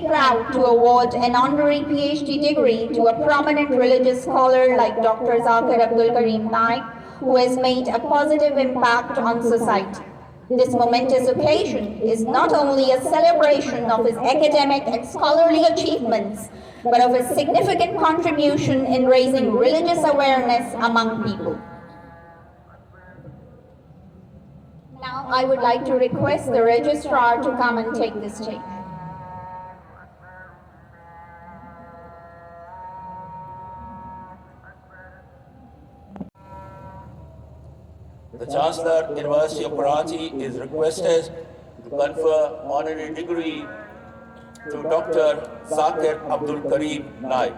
proud to award an honorary PhD degree to a prominent religious scholar like Dr. Zakir Naik, who has made a positive impact on society. This momentous occasion is not only a celebration of his academic and scholarly achievements, but of his significant contribution in raising religious awareness among people. Now I would like to request the registrar to come and take the stage. The Chancellor, University of Karachi, is requested to confer honorary degree to Dr. Zakir Naik.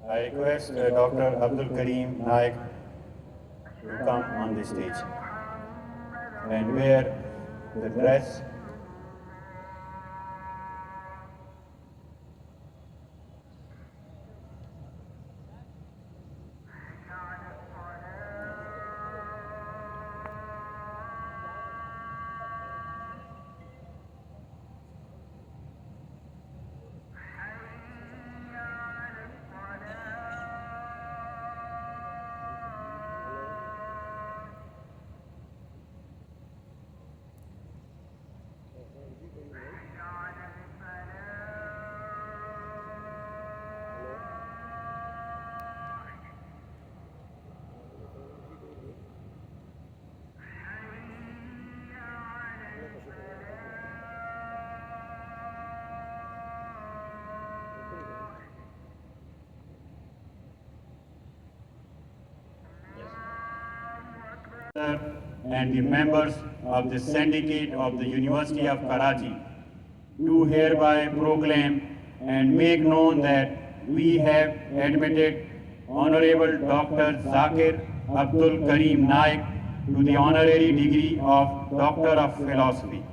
I request Dr. Abdul Karim Naik to come on the stage and wear the dress. And the members of the syndicate of the University of Karachi do hereby proclaim and make known that we have admitted Honorable Dr. Zakir Abdul Karim Naik to the honorary degree of Doctor of Philosophy.